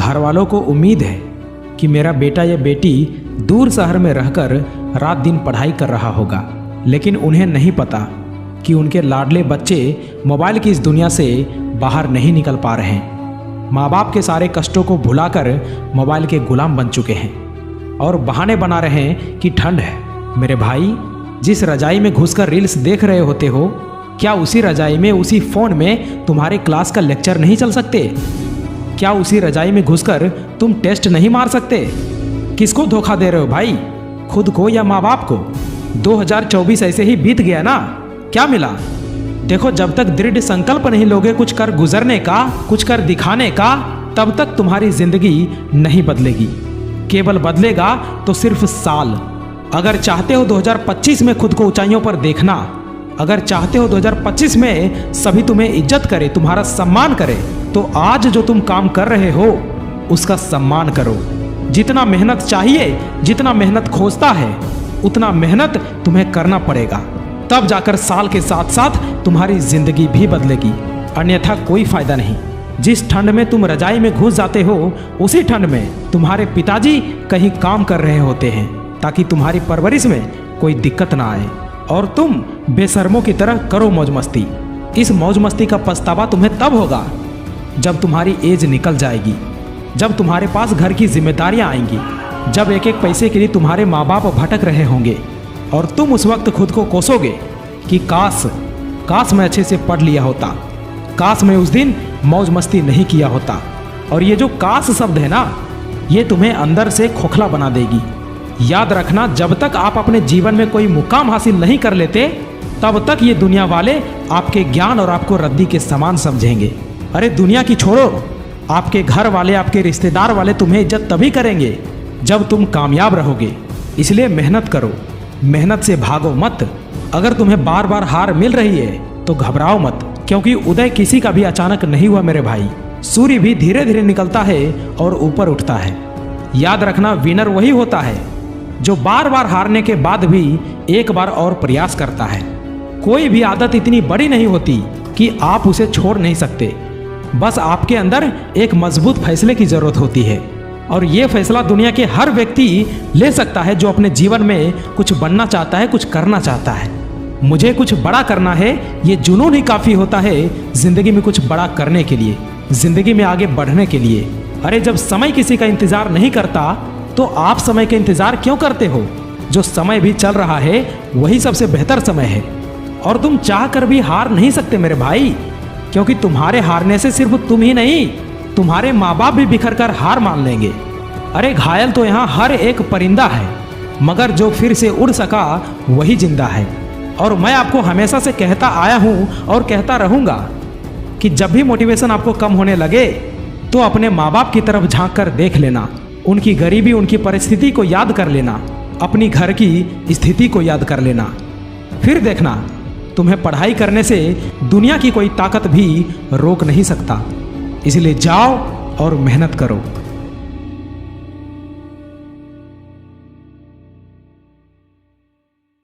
घर वालों को उम्मीद है कि मेरा बेटा या बेटी दूर शहर में रहकर रात दिन पढ़ाई कर रहा होगा, लेकिन उन्हें नहीं पता कि उनके लाडले बच्चे मोबाइल की इस दुनिया से बाहर नहीं निकल पा रहे हैं। माँ बाप के सारे कष्टों को भुलाकर मोबाइल के गुलाम बन चुके हैं और बहाने बना रहे हैं कि ठंड है। मेरे भाई, जिस रजाई में घुसकर रील्स देख रहे होते हो, क्या उसी रजाई में, उसी फ़ोन में तुम्हारे क्लास का लेक्चर नहीं चल सकते? क्या उसी रजाई में घुसकर तुम टेस्ट नहीं मार सकते? किसको धोखा दे रहे हो भाई, खुद को या माँ बाप को? 2024 ऐसे ही बीत गया ना, क्या मिला? देखो, जब तक दृढ़ संकल्प नहीं लोगे कुछ कर गुजरने का, कुछ कर दिखाने का, तब तक तुम्हारी जिंदगी नहीं बदलेगी। केवल बदलेगा तो सिर्फ साल। अगर चाहते हो 2025 में खुद को ऊंचाइयों पर देखना, अगर चाहते हो 2025 में सभी तुम्हें इज्जत करे, तुम्हारा सम्मान करे, तो आज जो तुम काम कर रहे हो उसका सम्मान करो। जितना मेहनत चाहिए, जितना मेहनत खोजता है, उतना मेहनत तुम्हें करना पड़ेगा। तब जाकर साल के साथ साथ तुम्हारी जिंदगी भी बदलेगी, अन्यथा कोई फायदा नहीं। जिस ठंड में तुम रजाई में घुस जाते हो, उसी ठंड में तुम्हारे पिताजी कहीं काम कर रहे होते हैं ताकि तुम्हारी परवरिश में कोई दिक्कत ना आए, और तुम बेशर्मों की तरह करो मौज मस्ती। इस मौज मस्ती का पछतावा तुम्हें तब होगा जब तुम्हारी एज निकल जाएगी, जब तुम्हारे पास घर की जिम्मेदारियां आएंगी, जब एक एक पैसे के लिए तुम्हारे माँ बाप भटक रहे होंगे, और तुम उस वक्त खुद को कोसोगे कि काश मैं अच्छे से पढ़ लिया होता, काश मैं उस दिन मौज मस्ती नहीं किया होता। और ये जो काश शब्द है ना, ये तुम्हें अंदर से खोखला बना देगी। याद रखना, जब तक आप अपने जीवन में कोई मुकाम हासिल नहीं कर लेते, तब तक ये दुनिया वाले आपके ज्ञान और आपको रद्दी के समान समझेंगे। अरे दुनिया की छोड़ो, आपके घर वाले, आपके रिश्तेदार वाले तुम्हें इज्जत तभी करेंगे जब तुम कामयाब रहोगे। इसलिए मेहनत करो, मेहनत से भागो मत। अगर तुम्हें बार बार हार मिल रही है तो घबराओ मत, क्योंकि उदय किसी का भी अचानक नहीं हुआ मेरे भाई। सूर्य भी धीरे धीरे निकलता है और ऊपर उठता है। याद रखना, विनर वही होता है जो बार बार हारने के बाद भी एक बार और प्रयास करता है। कोई भी आदत इतनी बड़ी नहीं होती कि आप उसे छोड़ नहीं सकते। बस आपके अंदर एक मजबूत फैसले की जरूरत होती है, और ये फैसला दुनिया के हर व्यक्ति ले सकता है जो अपने जीवन में कुछ बनना चाहता है, कुछ करना चाहता है। मुझे कुछ बड़ा करना है, ये जुनून ही काफ़ी होता है जिंदगी में कुछ बड़ा करने के लिए, जिंदगी में आगे बढ़ने के लिए। अरे जब समय किसी का इंतजार नहीं करता तो आप समय का इंतजार क्यों करते हो? जो समय भी चल रहा है वही सबसे बेहतर समय है, और तुम चाह कर भी हार नहीं सकते मेरे भाई, क्योंकि तुम्हारे हारने से सिर्फ तुम ही नहीं, तुम्हारे माँ बाप भी बिखर कर हार मान लेंगे। अरे घायल तो यहाँ हर एक परिंदा है, मगर जो फिर से उड़ सका वही जिंदा है। और मैं आपको हमेशा से कहता आया हूँ और कहता रहूँगा कि जब भी मोटिवेशन आपको कम होने लगे तो अपने माँ बाप की तरफ झांक कर देख लेना, उनकी गरीबी, उनकी परिस्थिति को याद कर लेना, अपनी घर की स्थिति को याद कर लेना। फिर देखना, तुम्हें पढ़ाई करने से दुनिया की कोई ताकत भी रोक नहीं सकता। इसलिए जाओ और मेहनत करो।